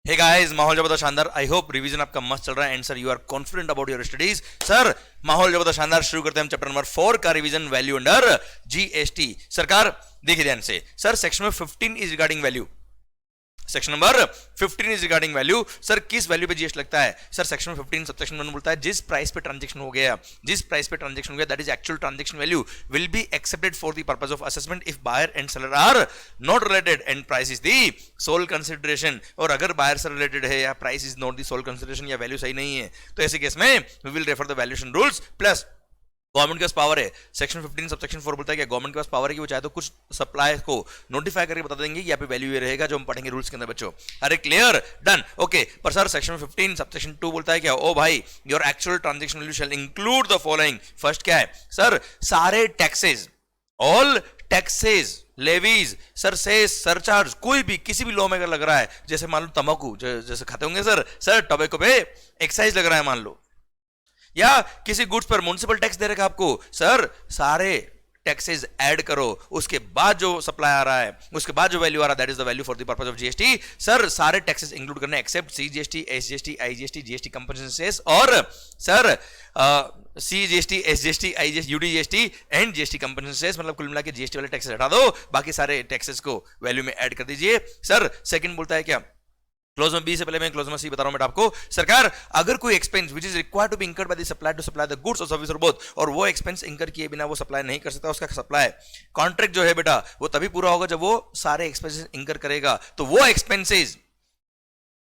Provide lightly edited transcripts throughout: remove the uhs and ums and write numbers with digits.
Hey guys, माहौल जबरदस्त शानदार। आई होप रिवीजन आपका मस्त चल रहा है and sir you are confident about your studies. Sir माहौल जबरदस्त शानदार शुरू करते हैं हम चैप्टर नंबर 4 का रिवीजन, वैल्यू अंडर जीएसटी। सरकार देखिए ध्यान से, सर सेक्शन में 15 is regarding value, section number 15 is regarding value. Sir किस वैल्यू पे जीएसटी लगता है? सर सेक्शन 15 सबसेक्शन 1 बोलता है जिस प्राइस पे ट्रांजैक्शन हो गया, जिस प्राइस पे ट्रांजैक्शन हो गया that is actual transaction value will be accepted for the purpose of assessment if buyer and seller are not related and price is the sole consideration. और अगर बायर से रिलेटेड है या price is not the sole consideration या value सही नहीं है तो ऐसे केस में we will refer the valuation rules. Plus government के पास पावर है, सेक्शन 15 सबसेक्शन 4 बोलता है कि गवर्नमेंट के पास पावर है कि वो चाहे तो कुछ सप्लाई को नोटिफाई करके बता देंगे कि यहाँ पे वैल्यू ये रहेगा, जो हम पढ़ेंगे रूल्स के अंदर बच्चों। अरे क्लियर, डन, ओके। पर सर सेक्शन 15 सबसेक्शन 2 बोलता है क्या? ओ भाई, your actual transaction value shall include the following. First क्या है सर? सारे taxes, all taxes, levies, sir cess, surcharge, कोई भी किसी भी लॉ में अगर लग रहा है, जैसे मान लो तंबाकू जैसे खाते होंगे सर टोबैको पे एक्साइज लग रहा है मान लो, या किसी गुड्स पर म्युनिसिपल टैक्स दे रखा आपको, सर सारे टैक्सेस ऐड करो, उसके बाद जो सप्लाई आ रहा है, उसके बाद जो वैल्यू आ रहा है that is the value for the purpose of GST. Sir सारे टैक्सेस इंक्लूड करने except CGST, SGST, IGST, GST compensation cess और sir CGST, SGST, IGST, UTGST and GST compensation cess. मतलब कुल मिला के जीएसटी वाले टैक्सेस हटा दो, बाकी सारे टैक्सेस को वैल्यू में ऐड कर दीजिए। सर सेकंड बोलता है क्या? क्लोज में बी से पहले मैं क्लोज में सी बता रहा हूं बेटा आपको। सरकार अगर कोई expense which is required to be incurred by the supplier to supply the goods और सर्विस और बोथ, और वो एक्सपेंस इंकर किए बिना वो सप्लाई नहीं कर सकता, उसका सप्लाई कॉन्ट्रैक्ट जो है बेटा वो तभी पूरा होगा जब वो सारे एक्सपेंसेस इंकर करेगा। तो वो expenses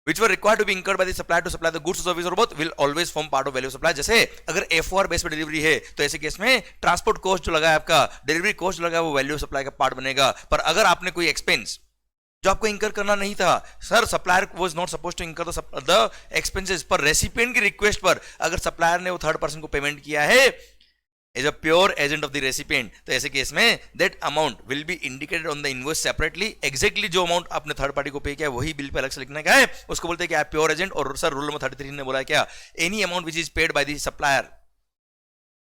which were required to be incurred by the supplier to supply the goods or service or both will always form part of value of supply। जैसे अगर F4 बेस पे डिलीवरी है तो ऐसे केस में ट्रांसपोर्ट कॉस्ट जो लगा है आपका, डिलीवरी कॉस्ट जो लगा है वो वैल्यू ऑफ सप्लाई का पार्ट बनेगा। पर अगर आपने कोई एक्सपेंस जो आपको इंकर करना नहीं था, sir supplier was not supposed to incur the expenses, पर रेसिपिएंट की रिक्वेस्ट पर अगर सप्लायर ने वो थर्ड पर्सन को पेमेंट किया है as a pure agent of the recipient, तो ऐसे केस में that amount will be indicated on the invoice separately. Exactly जो अमाउंट आपने थर्ड पार्टी को पे किया है वही बिल पे अलग से लिखना क्या है, उसको बोलते हैं क्या? Pure agent. और सर रूल नंबर 33 ने बोला है क्या? Any amount which is paid by the supplier,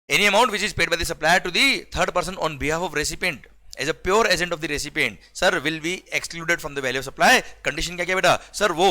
any amount which is paid by the supplier to the third person on behalf of recipient as a pure agent of the recipient, sir will be excluded from the value of supply। Condition क्या क्या बेटा? Sir वो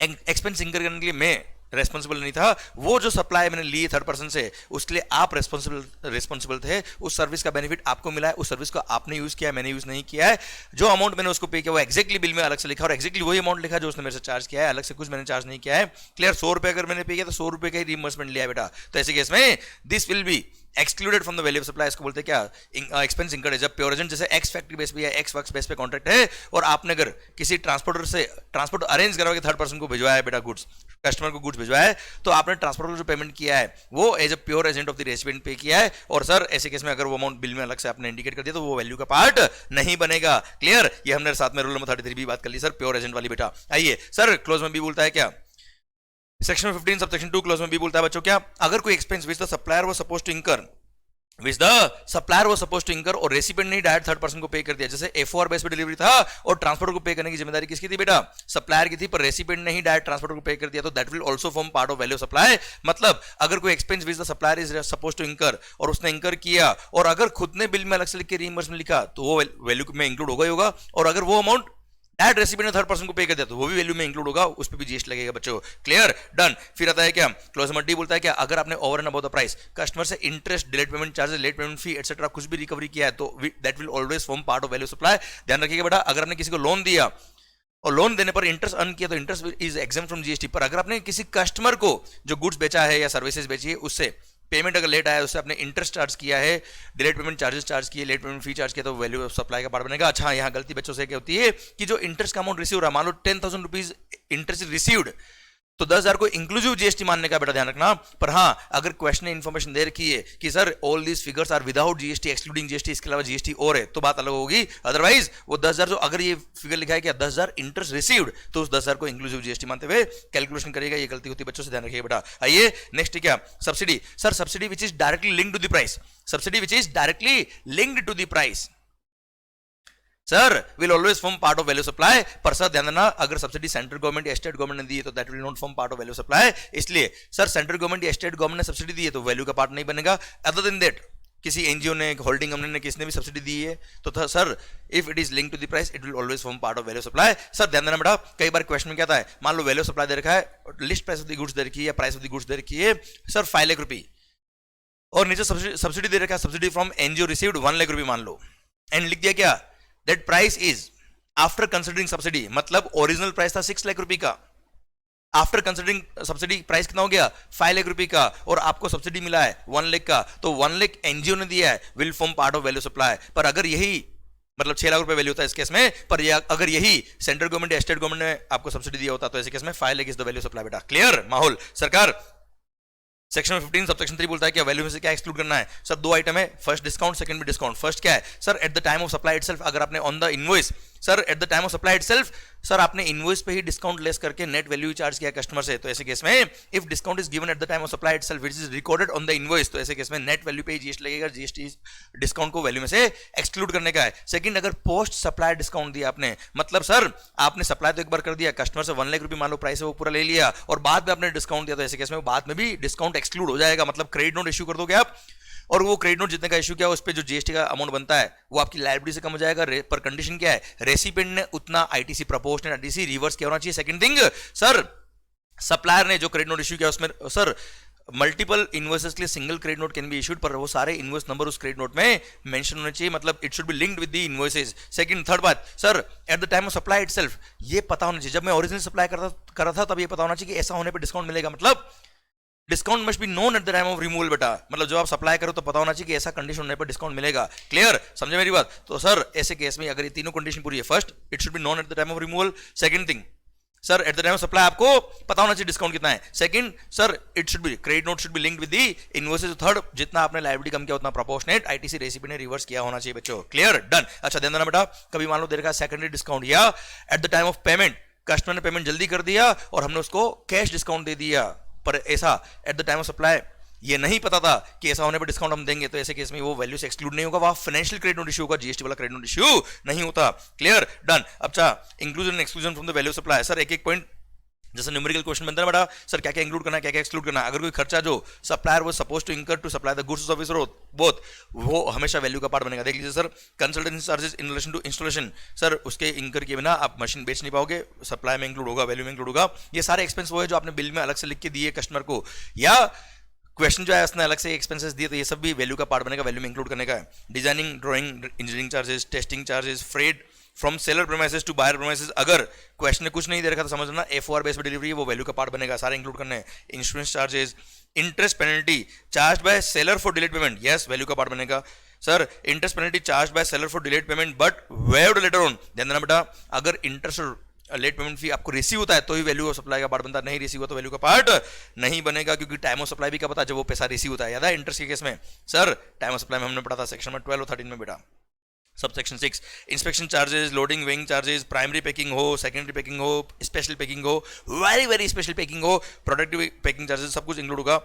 expense इंकर करने के लिए मैं responsible नहीं था, वो जो सप्लाई मैंने ली थर्ड पर्सन से उसके लिए आप रेस्पॉन्सिबल थे, उस सर्विस का बेनिफिट आपको मिला है, उस सर्विस को आपने यूज किया है, मैंने यूज नहीं किया है। जो अमाउंट मैंने उसको पे किया वो एक्जैक्टली बिल में अलग से लिखा और एक्जैक्टली वही अमाउंट लिखा जो उसने मेरे से चार्ज किया है, अलग से कुछ मैंने चार्ज नहीं किया है। क्लियर? 100 रुपए अगर मैंने पे किया तो 100 रुपए का ही रिइंबर्समेंट लिया है बेटा। तो ऐसे केस में this will be excluded from the value of supply. इसको बोलते हैं क्या? Expense incurred as a pure agent. जैसे एक्स फैक्ट्री बेस पे या एक्स वर्क्स बेस पे कॉन्ट्रैक्ट है और आपने अगर किसी ट्रांसपोर्टर से ट्रांसपोर्ट अरेंज करवा के थर्ड पर्सन को भिजवाया है बेटा, गुड्स कस्टमर को गुड्स भिजवाया है, तो आपने ट्रांसपोर्टर को जो पेमेंट किया है वो as a pure agent of the recipient pay किया है। और सर ऐसे केस में अगर वो अमाउंट बिल में अलग से आपने इंडिकेट कर दिया तो वो वैल्यू का पार्ट नहीं बनेगा। क्लियर? ये हमने साथ में रूल नंबर 33 भी बात कर ली सर, प्योर एजेंट वाली बेटा। आइए सर क्लोज में भी बोलता है क्या? सेक्शन 15 सबसेक्शन 2 क्लोज में भी बोलता है बच्चों क्या? अगर कोई expense which the supplier was supposed to incur, which the supplier was supposed to incur, और रेसिपिएंट ने डायरेक्ट थर्ड पर्सन को पे कर दिया। जैसे F4 बेस पे डिलीवरी था और ट्रांसपोर्ट को पे करने की जिम्मेदारी किसकी थी बेटा? सप्लायर की थी, पर रेसिपिएंट ने ही डायरेक्ट ट्रांसपोर्ट को पे कर दिया, तो that will also form part of value of supply. मतलब अगर कोई expense which the supplier is supposed to incur और उसने इंकर किया और अगर खुद ने बिल में अलग से लिख के रिइंबर्समेंट लिखा तो वो वैल्यू में इंक्लूड होगा ही होगा, और अगर वो अमाउंट डायरेक्ट रेसिपिएंट ने थर्ड पर्सन को पे कर दिया तो वो भी वैल्यू में इंक्लूड होगा, उस पे भी जीएसटी लगेगा बच्चों। क्लियर? डन। फिर आता है क्या? क्लोज नंबर डी बोलता है क्या? अगर आपने over and above the price customer से interest, delayed payment charges, late payment fee etcetera कुछ भी रिकवरी किया है तो that will always form part of value supply. ध्यान रखिएगा बेटा, अगर आपने किसी को लोन दिया और लोन देने पर इंटरेस्ट अर्न किया तो interest is exempt from GST, पर अगर आपने किसी कस्टमर को जो गुड्स बेचा है या सर्विसेज बेची है उससे पेमेंट अगर लेट आया, उससे आपने इंटरेस्ट चार्ज किया है, डिलेड पेमेंट चार्जेस चार्ज किए, लेट पेमेंट फी चार्ज किया, तो वैल्यू ऑफ सप्लाई का पार्ट बनेगा। अच्छा, यहाँ गलती बच्चों से क्या होती है कि जो इंटरेस्ट का अमाउंट रिसीव हो रहा है, मान लो 10,000 रुपीज इंटरेस्ट रिसीव्ड, तो 10,000 को इंक्लूसिव जीएसटी मानने का बेटा ध्यान रखना। पर हाँ, अगर क्वेश्चन ने इन्फॉर्मेशन दे रखी है कि sir all these figures are without GST, excluding GST, इसके अलावा जीएसटी और है, तो बात अलग होगी। अदरवाइज वो 10,000 जो अगर ये फिगर लिखा है कि 10,000 इंटरेस्ट रिसीव्ड, तो उस 10,000 को इंक्लूसिव जीएसटी मानते हुए कैलकुलेशन करेगा। ये गलती होती है बच्चों से, ध्यान रखिए बेटा। आइए नेक्स्ट क्या? Subsidy. Sir subsidy which is directly linked to the price, subsidy which is directly linked to the price sir will always form part of value supply. पर सर ध्यान देना, अगर सब्सिडी सेंट्रल गवर्नमेंट या state government ने दी है तो that will not form part of value supply. इसलिए सर सेंट्रल गवर्नमेंट या स्टेट गवर्नमेंट ने सब्सिडी दी है तो वैल्यू का पार्ट नहीं बनेगा। अदर देन दैट किसी एनजीओ ने, होल्डिंग कंपनी ने, किसने भी सब्सिडी दी है तो sir if it is link to the price it will always form part of value supply. Sir ध्यान देना बेटा, कई बार क्वेश्चन में क्या आता है, मान लो वैल्यू सप्लाई दे रखा है, list price of the goods दे रखी है या प्राइस ऑफ द गुड्स दे रखी है सर 5 लाख रुपए, और नीचे सब्सिडी दे रखा है, subsidy from NGO received 1 lakh रुपए मान लो, एंड लिख दिया क्या, that price is after considering subsidy, मतलब ओरिजिनल प्राइस था 6 लाख रुपए का, आफ्टर कंसिडरिंग सब्सिडी प्राइस कितना हो गया 5 लाख रुपए का, और आपको सब्सिडी मिला है 1 लाख का, तो 1 लाख एनजीओ ने दिया है, will form part of value supply. पर अगर यही मतलब 6 लाख रुपए वैल्यू होता है इस केस में, पर अगर यही सेंट्रल गवर्नमेंट या स्टेट गवर्नमेंट ने आपको सब्सिडी दिया होता तो ऐसे केस में 5 lakh is the value supply. बेटा क्लियर माहौल? सरकार सेक्शन 15 सबसेक्शन 3 बोलता है कि वैल्यू में से क्या एक्सक्लूड करना है। सर दो आइटम है, फर्स्ट डिस्काउंट, सेकंड भी डिस्काउंट। फर्स्ट क्या है sir, at the time of supply itself, अगर आपने on the invoice, sir at the time of supply itself, sir आपने इनवॉइस पे ही डिस्काउंट लेस करके नेट वैल्यू चार्ज किया कस्टमर से, तो ऐसे केस में if discount is given at the time of supply itself which is recorded on the invoice, तो ऐसे केस में नेट वैल्यू पे जीएसटी लगेगा, जीएसटी डिस्काउंट को वैल्यू में से एक्सक्लूड करने का है। सेकंड, अगर पोस्ट सप्लाई डिस्काउंट दिया आपने, मतलब सर आपने सप्लाई तो एक बार कर दिया, कस्टमर से 1 लाख रुपए मान लो प्राइस है वो पूरा ले लिया, और बाद में आपने डिस्काउंट दिया, तो ऐसे केस में बाद में भी डिस्काउंट एक्सक्लूड हो जाएगा, मतलब क्रेडिट नोट इश्यू कर दोगे आप, और वो क्रेडिट नोट जितने का इश्यू किया उस पे जो जीएसटी का अमाउंट बनता है वो आपकी लायबिलिटी से कम हो जाएगा। पर कंडीशन क्या है, रेसिपिएंट ने उतना आईटीसी प्रोपोर्शनल आईटीसी रिवर्स किया होना चाहिए। सेकंड थिंग सर, सप्लायर ने जो क्रेडिट नोट इश्यू किया उसमें सर मल्टीपल इनवॉइसेस के लिए single credit note can be issued, पर वो सारे इनवॉइस नंबर उस क्रेडिट नोट में मेंशन होने चाहिए, मतलब it should be linked with the invoices. Second, third बात sir, at the time of supply itself ये पता होना चाहिए, जब मैं ओरिजिनल सप्लाई कर रहा था तब ये पता होना चाहिए कि ऐसा होने पे डिस्काउंट मिलेगा, मतलब discount must be known at the time of removal. बेटा मतलब जब आप सप्लाई करो तो पता होना चाहिए कि ऐसा कंडीशन होने पर डिस्काउंट मिलेगा। क्लियर, समझे मेरी बात? तो सर ऐसे केस में अगर ये तीनों कंडीशन पूरी है, first it should be known at the time of removal, second thing sir at the time of supply आपको पता होना चाहिए डिस्काउंट कितना है, second sir it should B credit note should be linked with the invoices, third जितना आपने liability कम किया उतना प्रोपोर्शनेट आईटीसी रेसिपी ने रिवर्स किया होना चाहिए बच्चों। Clear, done. अच्छा ध्यान देना बेटा, कभी मान लो दे रखा सेकेंडरी डिस्काउंट या eight the time of payment customer ने पेमेंट जल्दी कर दिया और हमने उसको कैश डिस्काउंट दे दिया, पर ऐसा eight the time of supply ये नहीं पता था कि ऐसा होने पर डिस्काउंट हम देंगे, तो ऐसे केस में वो वैल्यू से एक्सक्लूड नहीं होगा, वहां फाइनेंशियल क्रेडिट नोट इश्यू होगा, जीएसटी वाला क्रेडिट नोट इश्यू नहीं होता। Clear, done. अच्छा inclusion and exclusion from the value supply, sir एक एक पॉइंट जैसे न्यूमेरिकल क्वेश्चन बनता है बेटा, सर क्या क्या इंक्लूड करना है, क्या क्या एक्सक्लूड करना है। अगर कोई खर्चा जो सप्लायर वो suppose to incur to supply the goods service both, वो हमेशा वैल्यू का पार्ट बनेगा। देख लीजिए sir, consultancy charges in relation to installation, sir उसके इंकर किए बिना आप मशीन बेच नहीं पाओगे, सप्लाई में इंक्लूड होगा, वैल्यू में इंक्लूड होगा। ये सारे एक्सपेंस वो है जो आपने बिल में अलग से लिख के दिए कस्टमर को, या क्वेश्चन जो है उसने अलग से एक्सपेंसेस दिए, तो ये सब भी वैल्यू का पार्ट बनेगा, वैल्यू में इंक्लूड करने का है। Designing, drawing, engineering charges, testing charges, freight from seller premises to buyer premises, अगर क्वेश्चन ने कुछ नहीं दे रखा तो समझना एफओआर बेस्ड डिलीवरी वो वैल्यू का पार्ट बनेगा, सारे इंक्लूड करने हैं। Insurance charges, interest penalty charge by seller for delayed payment, yes value का पार्ट बनेगा। Sir interest penalty charge by seller for delayed payment but waived later on, ध्यान देना बेटा, अगर इंटरेस्ट लेट पेमेंट फी आपको रिसीव होता है तो ही वैल्यू ऑफ सप्लाई का पार्ट बनता है, नहीं रिसीव हुआ तो वैल्यू का पार्ट नहीं बनेगा, क्योंकि टाइम ऑफ सप्लाई भी क्या पता जब वो पैसा रिसीव होता है, याद है इंटरेस्ट के केस में सर टाइम ऑफ सप्लाई में हमने पढ़ा था सेक्शन में 12 और 13 में बेटा। Subsection 6 inspection charges, loading weighing charges, primary packing हो, सेकेंडरी पैकिंग हो, स्पेशल पैकिंग हो, वेरी वेरी स्पेशल पैकिंग हो, प्रोडक्टिव पैकिंग चार्जेस, सब कुछ इंक्लूड होगा।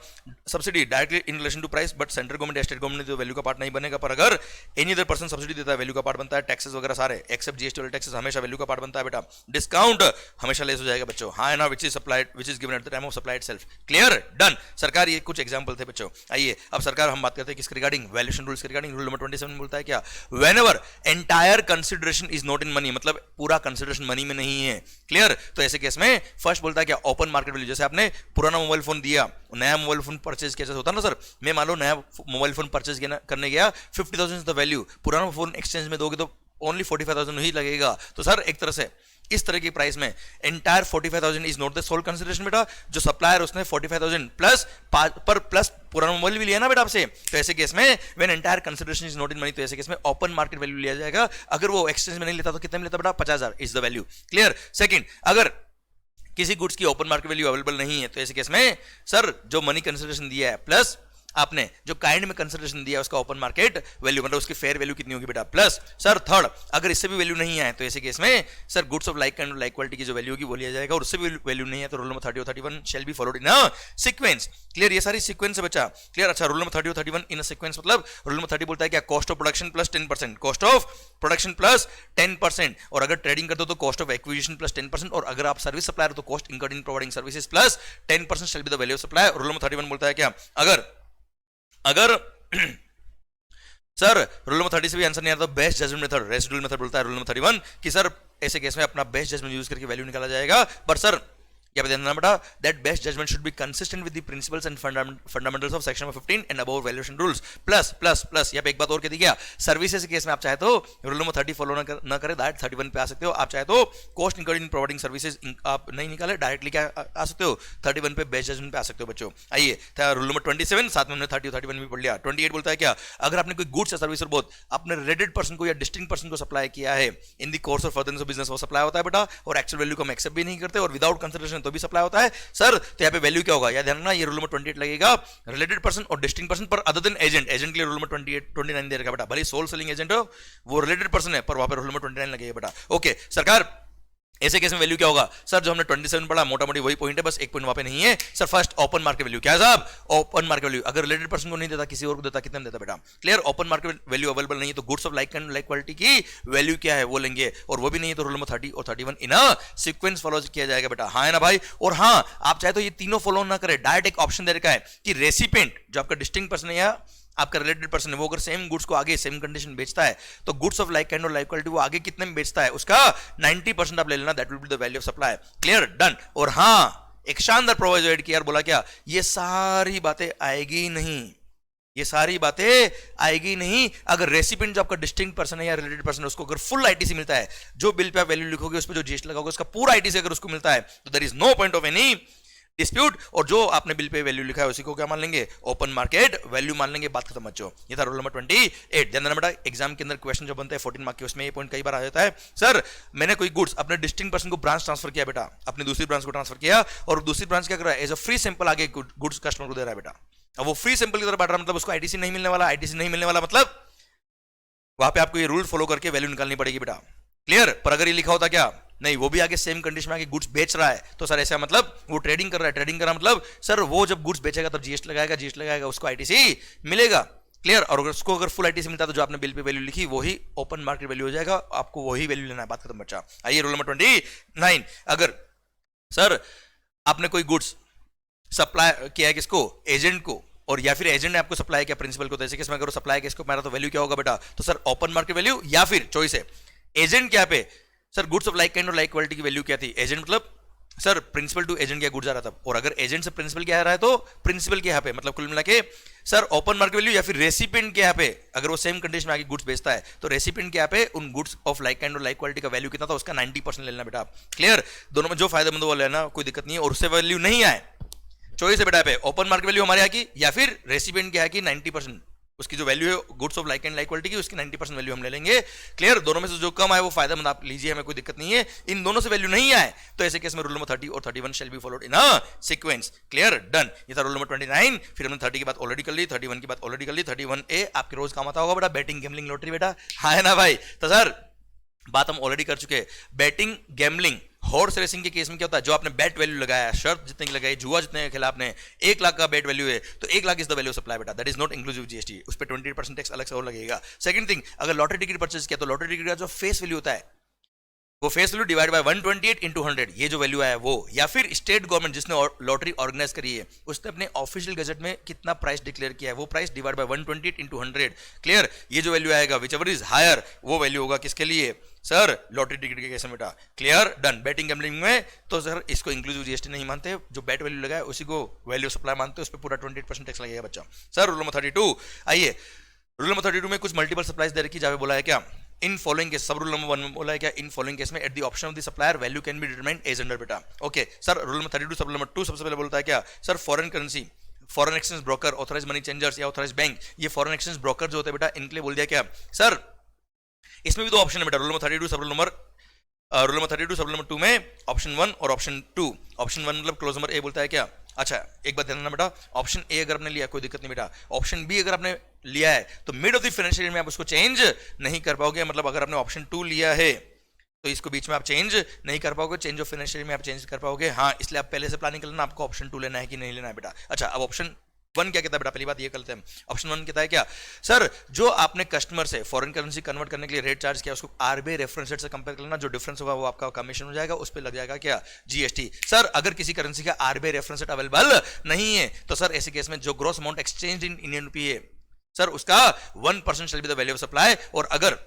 Subsidy directly in relation to price, but central government या स्टेट गवर्नमेंट तो value का पार्ट नहीं बनेगा, पर अगर एनी अदर पर्सन सब्सिडी देता है वैल्यू का पार्ट बनता है। टैक्सेस वगैरह सारे एक्सेप्ट जीएसटी वाले टैक्सेस हमेशा वैल्यू का पार्ट बनता है बेटा। डिस्काउंट हमेशा लेस हो जाएगा बच्चों, हाँ है ना, which is supplied which is given at the time of supply itself. Clear, done. सरकार ये कुछ एग्जांपल थे बच्चों। आइए अब सरकार हम बात करते हैं किसके रिगार्डिंग, वैल्यूएशन रूल्स के रिगार्डिंग। रूल नंबर 27 बोलता है क्या, whenever entire consideration is not in money, मतलब पूरा कंसिडरेशन मनी में नहीं है। क्लियर, तो ऐसे केस में फर्स्ट बोलता है क्या, ओपन मार्केट वैल्यू, जैसे आपने पुराना मोबाइल फोन दिया, नया मोबाइल फोन परचेज किया होता ना सर, मैं मान लो नया मोबाइल फोन परचेज करने गया 50,000 इज द वैल्यू, पुराना फोन एक्सचेंज में दोगे तो ओनली 45,000 ही लगेगा, तो सर एक तरह से इस तरह की प्राइस में entire 45,000 is not the sole consideration बेटा, जो सप्लायर उसने 45,000 प्लस पर प्लस पुराना मोबाइल भी लिया ना बेटा आपसे, तो ऐसे केस में when entire consideration is not in money, तो ऐसे केस में ओपन मार्केट वैल्यू लिया जाएगा। अगर वो एक्सचेंज में नहीं लेता तो कितने में लेता बेटा, 50,000 is the value. Clear, second, अगर किसी गुड्स की ओपन मार्केट वैल्यू अवेलेबल नहीं है तो ऐसे केस में सर जो मनी कंसिडरेशन दिया है प्लस आपने जो काइंड में कंसिडरेशन दिया उसका ओपन मार्केट वैल्यू, मतलब उसकी फेयर वैल्यू कितनी होगी बेटा, प्लस सर थर्ड, अगर इससे भी वैल्यू नहीं है तो ऐसे केस में sir goods of like kind like quality की जो वैल्यू होगी वो लिया जाएगा, और उससे भी वैल्यू नहीं है तो रूल नंबर 30 और 31 shall be followed in a sequence. Clear, ये सारी सीक्वेंस है बच्चा। क्लियर, अच्छा रूल नंबर 30 और 31 इन अ सीक्वेंस, मतलब रूल नंबर 30 बोलता है क्या, cost of production plus 10%, cost of production plus 10%, और अगर ट्रेडिंग करते हो तो कॉस्ट ऑफ एक्विजिशन प्लस 10%, और अगर आप सर्विस सप्लायर हो तो cost incurred in providing services plus 10% shell be the value of supply. Rule number 31 बोलता है क्या, अगर सर रूल नंबर 30 से भी आंसर नहीं आता तो best judgement method residual method बोलता है रूल नंबर 31 कि सर ऐसे केस में अपना बेस्ट जजमेंट यूज करके वैल्यू निकाला जाएगा। पर सर क्या ध्यान देना बेटा, that best judgement should be consistent with the principles and fundamentals of section 15 and above valuation rules plus plus plus. यहाँ पे एक बात और कह दी गया, सर्विसेज के केस में आप चाहे तो रूल नंबर 30 फॉलो न करें, डायरेक्ट 31 पे आ सकते हो। आप चाहे तो cost incurred in providing services आप नहीं निकाले, डायरेक्टली क्या आ सकते हो 31 पे बेस्ट जजमेंट पे आ सकते हो बच्चों। आइए रूल नंबर 27, साथ में हमने 30 और 31 भी पढ़ लिया। 28 बोलता है क्या, अगर आपने कोई गुड्स या सर्विस और बोथ अपने रिलेटेड पर्सन को या डिस्टिंक्ट पर्सन को सप्लाई किया है in the course of furtherance of business, वो सप्लाई होता है बेटा, और एक्चुअल वैल्यू को हम एक्सेप्ट भी नहीं करते और विदाउट कंसिडरेशन तो भी सप्लाई होता है सर। तो यहाँ पे वैल्यू क्या होगा, याद रखना, ये रूल नंबर 28 लगेगा रिलेटेड पर्सन और डिस्टिंक्ट पर्सन पर अदर देन एजेंट। एजेंट के लिए रूल नंबर 29 दे रखा बेटा, भले सोल सेलिंग एजेंट हो वो रिलेटेड पर्सन है पर वहां पे रूल नंबर 29 लगेगा बेटा। ओके सरकार, ऐसे केस में वैल्यू क्या होगा सर, जो हमने 27 पढ़ा मोटा मोटी वही पॉइंट है, बस एक पॉइंट वहां पे नहीं है sir. First open market value क्या है साहब, ओपन मार्केट वैल्यू अगर रिलेटेड पर्सन को नहीं देता किसी और को देता, कितने में देता बेटा, clear. Open market value available नहीं है तो goods of like and like quality की वैल्यू क्या है वो लेंगे, और वो भी नहीं है तो रूल नंबर 30 और 31 इन सीक्वेंस फॉलो किया जाएगा बेटा। हाँ है ना भाई। और हाँ आप चाहे तो ये तीनों फॉलो ना करें, डायरेक्ट एक ऑप्शन दे रखा है कि रेसिपेंट जो आपका डिस्टिंक्ट पर्सन है या आपका रिलेटेड पर्सन है वो अगर सेम गुड्स को आगे सेम कंडीशन बेचता है तो गुड्स ऑफ लाइक काइंड और लाइक क्वालिटी वो आगे कितने में बेचता है उसका 90% आप ले लेना, that will be the value of supply. Clear, done. और हाँ एक शानदार प्रोविजो ऐड किया, बोला क्या, ये सारी बातें आएगी नहीं, ये सारी बातें आएगी नहीं अगर रेसिपेंट जो आपका डिस्टिंक्ट पर्सन है या रिलेटेड पर्सन है उसको अगर फुल आईटीसी मिलता है, जो बिल पे आप वैल्यू लिखोगे उस पर जो जीएसटी लगाओगे उसका पूरा आईटीसी अगर उसको मिलता है तो there is no point of any dispute, और जो आपने बिल पे वैल्यू लिखा है उसी को क्या मान लेंगे, ओपन मार्केट वैल्यू मान लेंगे, बात खत्म बच्चों। ये था रूल नंबर 28। ध्यान देना बेटा, एग्जाम के अंदर क्वेश्चन जो बनते हैं 14 मार्क के उसमें ये पॉइंट कई बार आ जाता है, सर मैंने कोई गुड्स अपने डिस्टिंक्ट पर्सन को ब्रांच ट्रांसफर किया बेटा, अपनी दूसरी ब्रांच को ट्रांसफर किया और दूसरी ब्रांच क्या कर रहा है, एज अ फ्री सैंपल आगे गुड्स कस्टमर को दे रहा है बेटा। अब वो फ्री सैंपल की तरह बांट रहा है, मतलब उसको आईटीसी नहीं मिलने वाला, आईटीसी नहीं मिलने वाला मतलब वहां पे आपको ये रूल फॉलो करके वैल्यू निकालनी पड़ेगी बेटा। क्लियर। पर अगर ये लिखा होता क्या, नहीं वो भी आगे सेम कंडीशन में आगे गुड्स बेच रहा है तो सर ऐसा मतलब वो ट्रेडिंग कर रहा है, ट्रेडिंग कर रहा मतलब सर वो जब गुड्स बेचेगा तब जीएसटी लगाएगा, जीएसटी लगाएगा उसको आईटीसी मिलेगा। क्लियर। और अगर उसको अगर फुल आईटीसी मिलता है तो जो आपने बिल पे वैल्यू लिखी वही ओपन मार्केट वैल्यू हो जाएगा, आपको वही वैल्यू लेना है, बात खत्म बच्चा। आइए रूल नंबर 29, अगर सर आपने कोई गुड्स सप्लाई किया है किसको, एजेंट को, और या फिर एजेंट ने आपको सप्लाई किया प्रिंसिपल को, तो ऐसे केस में अगर सप्लाई किसको मारा तो वैल्यू क्या होगा बेटा, तो सर ओपन मार्केट वैल्यू या फिर चॉइस है एजेंट क्या पे, sir goods of like kind और लाइक क्वालिटी की वैल्यू क्या थी, एजेंट मतलब सर प्रिंसिपल टू एजेंट क्या गुड्स आ रहा था, और अगर एजेंट से प्रिंसिपल क्या आ रहा है तो प्रिंसिपल के यहाँ पे, मतलब कुल मिला के सर ओपन मार्केट वैल्यू या फिर रेसिपेंट के यहाँ पे अगर वो सेम कंडीशन में आगे गुड्स बेचता है तो रेसिपेंट के यहाँ पे उन गुड्स ऑफ लाइक काइंड और लाइक क्वालिटी का वैल्यू कितना था उसका 90% लेना बेटा। क्लियर। दोनों में जो फायदेमंद वो लेना, कोई दिक्कत नहीं है, और उससे वैल्यू नहीं आए चॉइस है बेटा पे, ओपन मार्केट वैल्यू हमारे यहाँ की या फिर रेसिपेंट के यहाँ की 90% उसकी जो वैल्यू है goods of like and like quality की उसकी 90% वैल्यू हम ले लेंगे। क्लियर। दोनों में से जो कम आए वो फायदेमंद आप लीजिए, हमें कोई दिक्कत नहीं है। इन दोनों से वैल्यू नहीं आए तो ऐसे केस में रूल नंबर 30 और 31 shall be followed in a sequence. Clear, done. ये था रूल नंबर 29। फिर हमने 30 की बात ऑलरेडी कर ली, 31 की बात ऑलरेडी कर ली। 31A आपके रोज काम आता होगा बेटा, बैटिंग गैम्बलिंग लॉटरी बेटा, हाँ है ना भाई। तो सर बात हम ऑलरेडी कर चुके हैं, बैटिंग गैम्बलिंग हॉर्स रेसिंग के केस में क्या होता है, जो आपने बैट वैल्यू लगाया, शर्त जितने की लगाई, जुआ जितने खेला आपने, 1 लाख का बैट वैल्यू है तो 1 lakh is the value supply बेटा, that is not inclusive GST, उस पर 28% टैक्स अलग से और लगेगा। सेकंड थिंग, अगर लॉटरी टिकट परचेज किया तो लॉटरी टिकट का जो फेस वैल्यू होता है वो face value divide by 128 into 100, ये जो वैल्यू आया वो, या फिर स्टेट गवर्नमेंट जिसने लॉटरी ऑर्गेनाइज करी है उसने अपने ऑफिशियल गजट में कितना प्राइस डिक्लेयर किया है वो price divide by 128 into 100। Clear. ये जो वैल्यू आएगा विच एवर इज हायर वो वैल्यू होगा किसके लिए, सर लॉटरी टिकट के केस में बेटा। Clear, done. बैटिंग गैम्बलिंग में तो सर इसको इंक्लूसिव जीएसटी नहीं मानते, जो बैट वैल्यू लगाए उसी को वैल्यू सप्लाई मानते हैं, उस पर पूरा 28% टैक्स लगेगा बच्चा। सर रूल नंबर 32, आइए रूल नंबर 32 में कुछ मल्टीपल सप्लाईज दे रखी, जहाँ पे बोला है क्या, in following case, sub rule number 1 में बोला है क्या, इन फॉलोइंग केस में at the option of the supplier value can be determined as under बेटा। Okay sir rule number 32 sub number 2 सबसे पहले बोलता है क्या, sir foreign currency, foreign exchange broker, authorise money changers या ऑथराइज बैंक, ये foreign exchange broker जो होते हैं बेटा इनके लिए बोल दिया क्या, सर इसमें भी दो ऑप्शन है बेटा, rule number 32 sub rule number 32 sub number 2 में ऑप्शन 1 और ऑप्शन 2। ऑप्शन 1 मतलब क्लोज नंबर ए बोलता है क्या, अच्छा एक बात ध्यान रखना बेटा, ऑप्शन ए अगर आपने लिया कोई दिक्कत नहीं बेटा, ऑप्शन बी अगर आपने लिया है तो mid of the financial year में आप उसको चेंज नहीं कर पाओगे, मतलब अगर आपने ऑप्शन 2 लिया है तो इसको बीच में आप चेंज नहीं कर पाओगे, चेंज ऑफ फाइनेंशियल ईयर में आप चेंज कर पाओगे। हाँ, इसलिए आप पहले से प्लानिंग कर लेना आपको ऑप्शन 2 लेना है कि नहीं लेना है बेटा। अच्छा अब ऑप्शन 1 क्या कहता है बेटा, पहली बात ये करते हैं, ऑप्शन 1 कहता है क्या, सर जो आपने कस्टमर से फॉरेन करेंसी कन्वर्ट करने के लिए रेट चार्ज किया उसको आरबीआई रेफरेंस रेट से कंपेयर करना, जो डिफरेंस होगा वो आपका कमीशन हो जाएगा, उस पर लग जाएगा क्या, जीएसटी। सर अगर किसी करेंसी का आरबीआई रेफरेंस रेट अवेलेबल नहीं है तो सर ऐसे केस में जो gross amount exchange in Indian रुपये सर उसका 1% shall be the value of supply. और अगर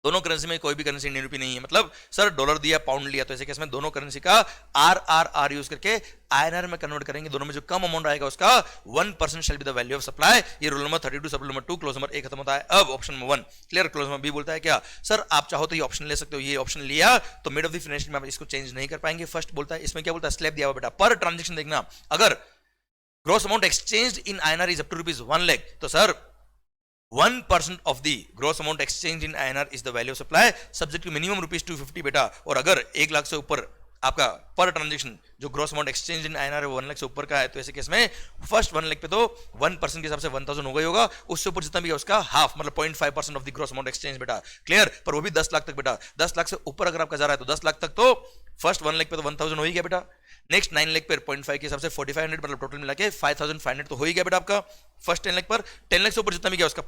दोनों करेंसी में कोई भी करेंसी इंडियन रुपी नहीं है, मतलब सर डॉलर दिया पाउंड लिया, तो ऐसे केस में दोनों करेंसी का आर यूज करके आईएनआर में कन्वर्ट करेंगे, दोनों में जो कम अमाउंट आएगा उसका 1% shall be the value of supply. ये rule number 32 sub rule number 2 clause number A खत्म होता है। अब option number 1 clear. Clause number B बोलता है क्या, सर आप चाहो तो ये ऑप्शन ले सकते हो, ये ऑप्शन लिया तो मिड ऑफ द फाइनेंशियल में आप इसको चेंज नहीं कर पाएंगे। फर्स्ट बोलता है, इसमें क्या बोलता है, स्लैब दिया हुआ बेटा पर ट्रांजेक्शन देखना, अगर gross amount exchange in INR is up to ₹1 lakh, तो sir 1% of the gross amount exchange in INR is the value of supply subject to minimum ₹250 बेटा। और अगर 1 लाख से ऊपर आपका पर ट्रांजेक्शन जो gross amount exchange in INR 1 lakh से ऊपर का है, तो ऐसे केस में फर्स्ट 1 लाख पे तो 1% के हिसाब से 1000 होगा ही होगा, उससे ऊपर जितना भी है उसका हाफ मतलब 0.5% of the gross amount exchange बेटा। क्लियर। पर वो भी 10 लाख तक बेटा, 10 लाख से ऊपर अगर आपका जा रहा है तो 10 लाख तक तो फर्स्ट 1 लाख पे तो 1000 हो ही गया बेटा। नेक्स्ट 9 लाख पर 0.5 के हिसाब से 4500 मतलब टोटल मिला के 5500 तो हो ही गया बेटा आपका फर्स्ट 10 लाख पर। 10 लाख से ऊपर जितना भी गया उसका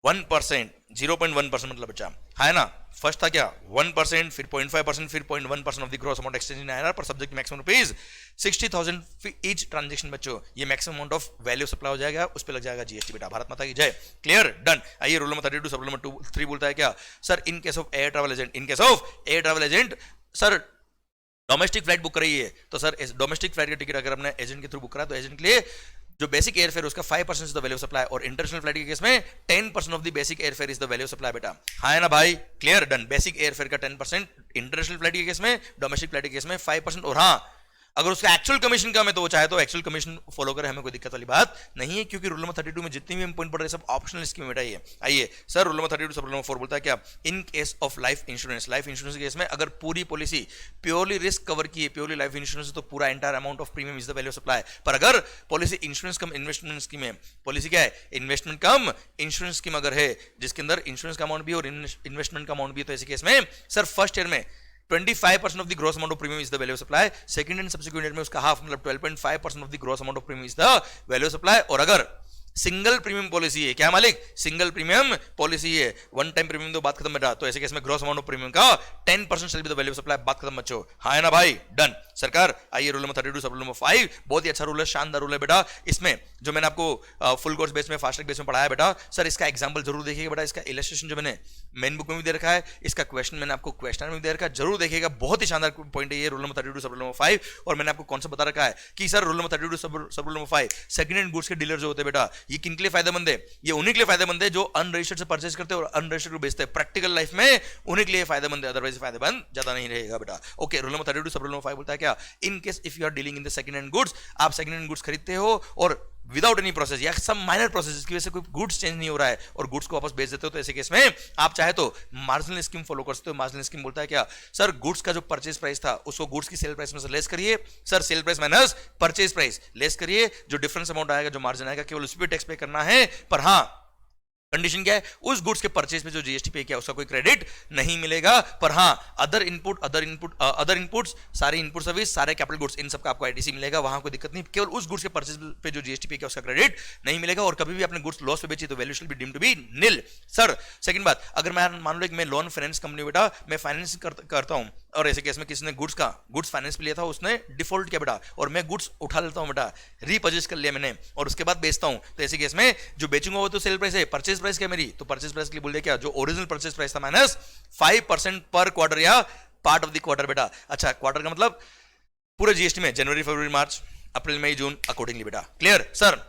0.1% 0.1% मतलब बच्चा है ना। फर्स्ट था क्या 1%, फिर 0.5%, फिर 0.1% of the gross amount exchange in INR पर subject maximum rupees 60,000 each transaction बच्चों। ये maximum amount of value supply हो जाएगा, उस पर लग जाएगा जीएसटी बेटा। भारत माता की जय। Clear done. आइए rule number 32 sub rule number 3 बोलता है क्या, sir in case of air travel agent, in case of air travel agent sir domestic flight book कराई है, तो सर डोमेस्टिक फ्लाइट का टिकट अगर हमने एजेंट के थ्रू बुक करा तो एजेंट के लिए जो बेसिक एयर फेयर उसका 5% is the value of supply, और इंटरनेशनल फ्लाइट के केस में 10% of the basic air fare is the value of supply बेटा। हाँ है ना भाई। Clear done. Basic air fare का 10% इंटरनेशनल फ्लाइट के केस में, डोमेस्टिक फ्लाइट के केस में 5%। और हाँ अगर उसका एक्चुअल कमीशन कम है तो वो चाहे तो एक्चुअल कमीशन फॉलो करे, हमें कोई दिक्कत वाली बात नहीं है, क्योंकि रूल नंबर 32 में जितनी भी पॉइंट पड़ रहे हैं सब ऑप्शनल स्कीम में है। आइए sir rule number 32 sub rule number 4 बोलता है क्या, in case of life insurance, life insurance के केस में अगर पूरी पॉलिसी प्योरली रिस्क कवर की है, प्योरली लाइफ इंश्योरेंस, तो पूरा entire amount of premium is the value of supply. पर अगर पॉलिसी इंश्योरेंस कम इन्वेस्टमेंट स्कीम है, पॉलिसी क्या है इन्वेस्टमेंट कम इंश्योरेंस स्कीम अगर है जिसके अंदर इंश्योरेंस का अमाउंट भी और इन्वेस्टमेंट का अमाउंट भी, तो ऐसे केस में सर फर्स्ट ईयर में 25% of the gross amount of premium is the value of supply, second and subsequent year में उसका हाफ मतलब 12.5% of the gross amount of premium is the value of supply. और अगर single premium policy है, क्या मालिक single premium policy है, one time premium तो बात खत्म बेटा, तो ऐसे केस में ग्रॉस अमाउंट ऑफ प्रीमियम का 10% शैल be the value of supply, बात खत्म बच्चों। हाँ है ना भाई डन। सरकार आइए rule number 32 sub rule number 5, बहुत ही अच्छा रूल है, शानदार रूल है बेटा। इसमें जो मैंने आपको फुल कोर्स बेस में फास्ट ट्रैक बेस में पढ़ाया बेटा, सर इसका एग्जांपल जरूर देखिएगा बेटा, इसका इलस्ट्रेशन जो मैंने मेन बुक में भी दे रखा है, इसका क्वेश्चन मैंने आपको क्वेश्चन में भी दे रखा है, जरूर देखिएगा, बहुत ही शानदार पॉइंट है ये rule number 32 sub rule number 5। और मैंने आपको कौन सा बता रखा है कि sir rule number 32 sub rule number 5 second hand goods के डीलर जो होते हैं बेटा, ये किन के लिए फायदेमंद है, ये उन्हीं के लिए फायदेमंद है जो अनरजिस्टर्ड से परचेज करते हैं और अनरजिस्टर्ड को बेचते हैं। प्रैक्टिकल लाइफ में उन्हीं के लिए फायदेमंद है, अदरवाइज फायदेमंद ज्यादा नहीं रहेगा बेटा। Okay rule number 32 sub rule number 5 बोलता है क्या, in case if you are dealing in the second hand goods, आप सेकंड हैंड गुड्स खरीदते हो और विदाउट एनी प्रोसेस या सम माइनर प्रोसेस की वजह से कोई गुड्स चेंज नहीं हो रहा है और गुड्स को वापस बेच देते हो, तो ऐसे केस में आप चाहे तो मार्जिनल स्कीम फॉलो कर सकते हो। मार्जिनल स्कीम बोलता है क्या, सर गुड्स का जो परचेज प्राइस था उसको गुड्स की सेल प्राइस में से लेस करिए, sir sale price minus purchase price less करिए, जो डिफरेंस अमाउंट आएगा, जो मार्जिन आएगा, केवल उस पर टैक्स पे करना है। पर हाँ कंडीशन क्या है, उस गुड्स के परचेज पे जो जीएसटी पे किया उसका कोई क्रेडिट नहीं मिलेगा। पर हाँ अदर इनपुट्स सारे इनपुट सर्विस सारे कैपिटल गुड्स इन सबका आपको आईटीसी मिलेगा, वहां कोई दिक्कत नहीं, केवल उस गुड्स के परचेज पे जो जीएसटी पे किया उसका क्रेडिट नहीं मिलेगा। और कभी भी आपने गुड्स लॉस पे बेची तो value shall be deemed to be nil. Sir second बात, अगर मैं मान लो कि मैं लोन फाइनेंस कंपनी बेटा, मैं फाइनेंस करता हूं और ऐसे केस में किसी ने गुड्स फाइनेंस पे लिया था, उसने डिफॉल्ट किया बेटा और मैं गुड्स उठा लेता हूं बेटा, रीपर्चेज कर लिया मैंने और उसके बाद बेचता हूं, तो ऐसे केस में जो बेचूंगा वो तो सेल प्राइस है, परचेज प्राइस क्या मेरी, तो परचेज प्राइस के लिए बोल दिया क्या, जो ओरिजिनल परचेज प्राइस था माइनस 5% पर क्वार्टर या पार्ट ऑफ द क्वार्टर बेटा। अच्छा क्वार्टर का मतलब पूरे जीएसटी में जनवरी फरवरी मार्च अप्रैल मई जून अकॉर्डिंगली बेटा। क्लियर सर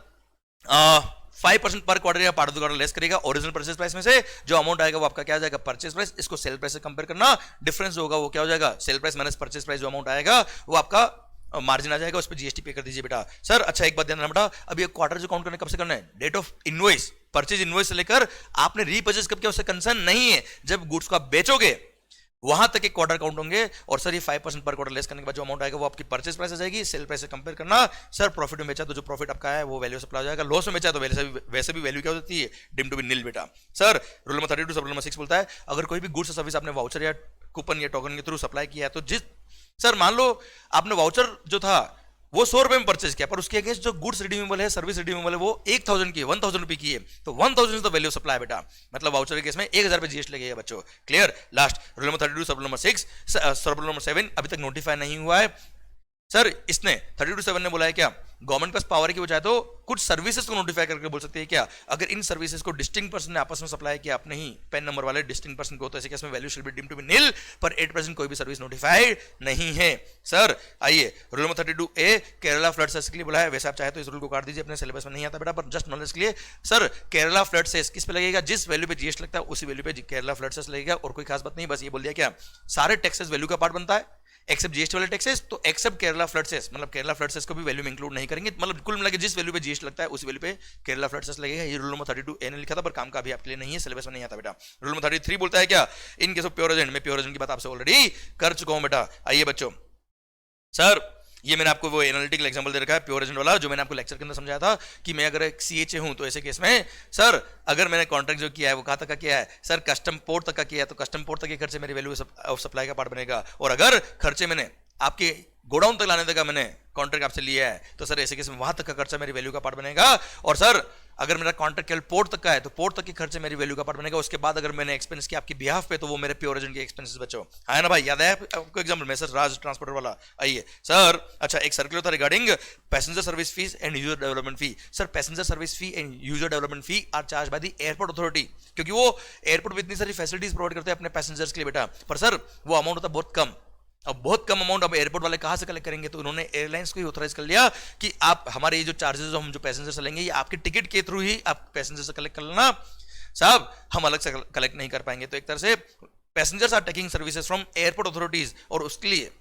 5% पर क्वार्टर या part of the quarter less करेगा ओरिजिनल परचेज प्राइस में से, जो अमाउंट आएगा वो आपका क्या आ जाएगा परचेज प्राइस, इसको सेल प्राइस से कंपेयर करना, डिफरेंस होगा वो क्या हो जाएगा sale price minus purchase price, जो अमाउंट आएगा वो आपका मार्जिन आ जाएगा, उस पर जीएसटी पे कर दीजिए बेटा। सर अच्छा एक बात ध्यान रखना बेटा, अब ये क्वार्टर जो काउंट करना कब से करना है, date of invoice, purchase invoice से लेकर आपने रीपर्चेज कब किया उससे कंसर्न नहीं है, जब गुड्स को आप बेचोगे वहां तक एक क्वार्टर काउंट होंगे। और सर ये 5% पर क्वार्टर लेस करने के बाद जो अमाउंट आएगा वो आपकी परचेज प्राइस आ जाएगी, सेल प्राइस से कंपेयर करना। सर प्रॉफिट में बेचा तो जो प्रॉफिट आपका है वो वैल्यू सप्लाई हो जाएगा, लॉस में बेचा तो वैसे भी वैल्यू क्या होती है डिम टू बी निल बेटा। Sir rule number 32 sub rule number 6 बोलता है, अगर कोई भी गुड्स और सर्विस आपने वाउचर या कूपन या टोकन के थ्रू सप्लाई किया है, तो सर मान लो आपने वाउचर जो था वो 100 रुपए में परचेज किया, पर उसके अगेंस्ट जो गुड्स रिडीमेबल है, सर्विस रिडीमेबल है, वो 1000 की 1000 रुपए की है, तो 1000 इज द वैल्यू सप्लाई बेटा, मतलब वाउचर के केस में 1000 पे जीएसटी लगेगा बच्चों। Clear. Last rule number 32 sub rule number 6 सब रूल नंबर 7 अभी तक नोटिफाई नहीं हुआ है। सर इसने 32(7) ने बोला है क्या, गवर्नमेंट के पास पावर है कि वो चाहे तो कुछ सर्विसेज को नोटिफाई करके बोल सकते हैं क्या, अगर इन सर्विसेज को डिस्टिंक्ट पर्सन ने आपस में सप्लाई किया, आपने ही पेन नंबर वाले डिस्टिंक्ट पर्सन को, तो ऐसे केस में value shall be deemed to be nil, पर 8% कोई भी सर्विस नोटिफाइड नहीं है। सर आइए rule number 32A Kerala flood cess के लिए बोला है, वैसे आप चाहे तो इस रूल को काट दीजिए, अपने सिलेबस में नहीं आता बेटा, पर जस्ट नॉलेज के लिए। सर केरला फ्लड सेस किस पे लगेगा, जिस वैल्यू पे जीएसटी लगता है उसी वैल्यू पे केरला फ्लड सेस लगेगा, और कोई खास बात नहीं, बस ये बोल दिया क्या सारे टैक्सेस वैल्यू का पार्ट बनता है एक्सेप्ट जीएसटी वाले टैक्सेस, तो एक्सेप्ट केरला फ्लड सेस, मतलब केरला फ्लड सेस को भी वैल्यू में इंक्लूड नहीं करेंगे, मतलब कुल मिला के जिस वैल्यू पे जीएसटी लगता है उसी वैल्यू पे केरला फ्लड सेस लगेगा। ये रूल नंबर 32A ने लिखा था, पर काम का अभी आपके लिए नहीं है, सिलेबस में नहीं आता बेटा। रूल नंबर 33 बोलता है क्या, in case of pure agent, मैं प्योर एजेंट की बात आपसे ऑलरेडी कर चुका हूं बेटा। आइए बच्चों, सर ये मैंने आपको वो एनालिटिकल एग्जांपल दे रखा है प्योर एजेंट वाला, जो मैंने आपको लेक्चर के अंदर समझाया था कि मैं अगर एक सीएचए हूं तो ऐसे केस में सर अगर मैंने कॉन्ट्रैक्ट जो किया है वो कहां तक का किया है, सर कस्टम पोर्ट तक का किया है, तो कस्टम पोर्ट तक के खर्चे मेरी वैल्यू ऑफ सप्लाई का पार्ट बनेगा, और अगर खर्चे मैंने आपके गोडाउन तक लाने तक का मैंने कॉन्ट्रैक्ट आपसे लिया है, तो सर ऐसे केस में वहां तक का खर्चा मेरी वैल्यू का पार्ट बनेगा, और सर अगर मेरा कॉन्ट्रैक्ट केवल पोर्ट तक का है तो पोर्ट तक के खर्चे मेरी वैल्यू का पार्ट बनेगा, उसके बाद अगर मैंने एक्सपेंस किया आपके बिहाफ पे तो वो मेरे प्योर एजेंट के एक्सपेंसेस बचो, है ना भाई, याद है आपको एग्जांपल में सर राज ट्रांसपोर्टर वाला। आइए सर, अच्छा एक सर्कुलर था regarding passenger service fees and user development fee. Sir passenger service fee and user development fee are charge by the airport authority, क्योंकि वो एयरपोर्ट में इतनी सारी फैसिलिटीज प्रोवाइड करते हैं अपने पैसेंजर्स के लिए बेटा, पर सर वो अमाउंट होता है बहुत कम, अब बहुत कम अमाउंट अब एयरपोर्ट वाले कहां से कलेक्ट करेंगे, तो उन्होंने एयरलाइंस को ही ऑथराइज कर लिया कि आप हमारे ये जो चार्जेस हम जो पैसेंजर से लेंगे ये आपके टिकट के थ्रू ही आप पैसेंजर से कलेक्ट कर लेना साहब, हम अलग से कलेक्ट नहीं कर पाएंगे। तो एक तरह से passengers are taking services from airport authorities, और उसके लिए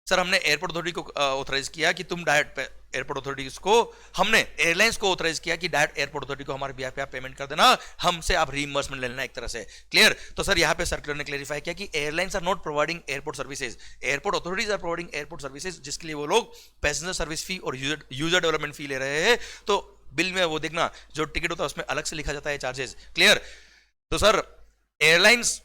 सर हमने एयरपोर्ट अथॉरिटी को ऑथराइज किया कि तुम डायरेक्ट एयरपोर्ट अथॉरिटीज को, हमने एयरलाइंस को ऑथराइज किया कि डायरेक्ट एयरपोर्ट अथॉरिटी को हमारे बिहाफ पे आप पेमेंट कर देना, हमसे आप रीइंबर्समेंट ले लेना एक तरह से, क्लियर। तो सर यहाँ पे सर्कुलर ने क्लेरिफाई किया कि airlines are not providing airport services, airport authorities are providing airport services, जिसके लिए वो लोग पैसेंजर सर्विस फी और यूजर डेवलपमेंट फी ले रहे हैं। तो बिल में वो देखना जो टिकट होता है उसमें अलग से लिखा जाता है चार्जेस, क्लियर। तो सर एयरलाइंस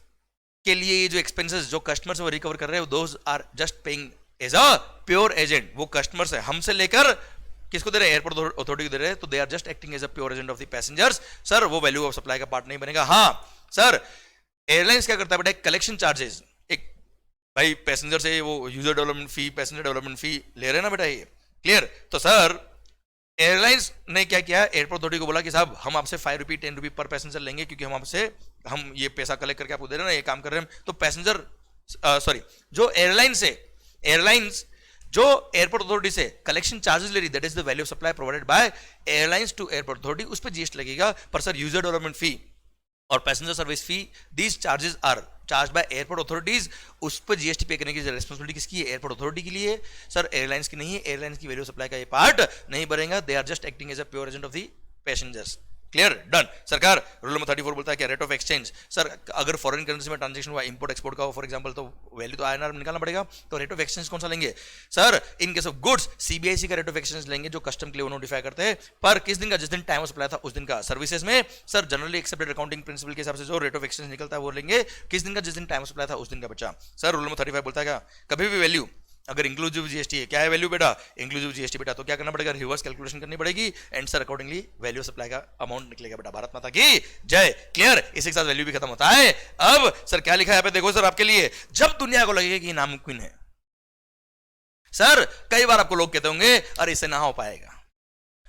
के लिए ये जो एक्सपेंसेस जो कस्टमर से वो रिकवर कर रहे हैं, those are just paying as a pure agent, वो कस्टमर से हमसे लेकर किसको दे रहे हैं, एयरपोर्ट अथॉरिटी को दे रहे हैं, तो they are just acting as a pure agent of the passengers. Sir वो वैल्यू ऑफ सप्लाई का पार्ट नहीं बनेगा। हाँ सर एयरलाइंस क्या करता है बेटा, कलेक्शन चार्जेस, एक भाई पैसेंजर से वो यूजर डेवलपमेंट फी पैसेंजर डेवलपमेंट फी ले रहे हैं ना बेटा, ये क्लियर। तो सर एयरलाइंस ने क्या किया, एयरपोर्ट अथॉरिटी को बोला कि साहब हम आपसे 5 रुपये 10 रुपये पर पैसेंजर लेंगे, क्योंकि हम ये पैसा कलेक्ट करके आपको दे रहे हैं ना, ये काम कर रहे हैं। तो पैसेंजर सॉरी जो एयरलाइंस जो एयरपोर्ट अथॉरिटी से कलेक्शन चार्जेस ले रही, that is the value of supply provided by airlines to airport authority, उस पर जीएसटी लगेगा। पर सर यूजर डेवलपमेंट फी और passenger service fee, these charges are charge by airport authorities, उस पर जीएसटी पे करने की रिस्पांसिबिलिटी किसकी है, एयरपोर्ट अथॉरिटी की लिए, सर एयरलाइंस की नहीं है। एयरलाइंस की वैल्यू सप्लाई का ये पार्ट नहीं बनेगा, they are just acting as a pure agent of the passengers, clear done. सरकार रूल नंबर 34 बोलता है कि रेट ऑफ एक्सचेंज, सर अगर फॉरेन करेंसी में ट्रांजैक्शन हुआ इंपोर्ट एक्सपोर्ट का हो फॉर एग्जांपल, तो वैल्यू तो आईएनआर में निकालना पड़ेगा, तो रेट ऑफ एक्सचेंज कौन सा लेंगे sir, in case of goods CBIC का रेट ऑफ एक्सचेंज लेंगे जो कस्टम के लिए वो नोटिफाई करते हैं, पर किस दिन का, जिस दिन टाइम ऑफ सप्लाई था उस दिन का। सर्विसेज में sir generally accepted accounting principle के हिसाब से जो रेट ऑफ एक्सचेंज निकलता है वो लेंगे, किस दिन का, जिस दिन टाइम ऑफ सप्लाई था उस दिन का बच्चा। सर रूल नंबर 35 बोलता है क्या, कभी भी वैल्यू अगर इंक्लूसिव जीएसटी है, क्या है वैल्यू बेटा, इंक्लूसिव जीएसटी बेटा, तो क्या करना पड़ेगा, रिवर्स कैलकुलेशन करनी पड़ेगी, and sir accordingly value supply का अमाउंट निकलेगा बेटा। भारत माता की जय, क्लियर। इसी के साथ वैल्यू भी खत्म होता है। अब सर क्या लिखा है यहाँ पे देखो सर आपके लिए, जब दुनिया को लगेगा कि नामुमकिन है, सर कई बार आपको लोग कहते होंगे अरे इससे ना हो पाएगा,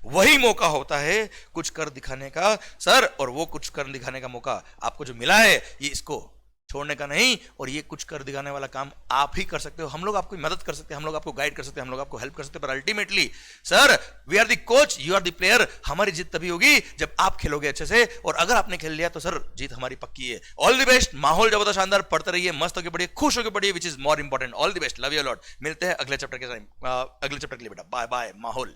वही मौका होता है कुछ कर दिखाने का सर, और वो कुछ कर दिखाने का मौका आपको जो मिला है ये इसको छोड़ने का नहीं, और ये कुछ कर दिखाने वाला काम आप ही कर सकते हो। हम लोग आपको मदद कर सकते हैं, हम लोग आपको गाइड कर सकते हैं, हम लोग आपको हेल्प कर सकते हैं, पर ultimately sir we are the coach, you are the player. हमारी जीत तभी होगी जब आप खेलोगे अच्छे से, और अगर आपने खेल लिया तो सर जीत हमारी पक्की है। ऑल द बेस्ट, माहौल जबरदस्त शानदार, पढ़ते रहिए, मस्त होकर पढ़िए, खुश होकर पढ़िए, which is more important. All the best, love you lot. मिलते हैं अगले चैप्टर के लिए बेटा, बाय बाय माहौल।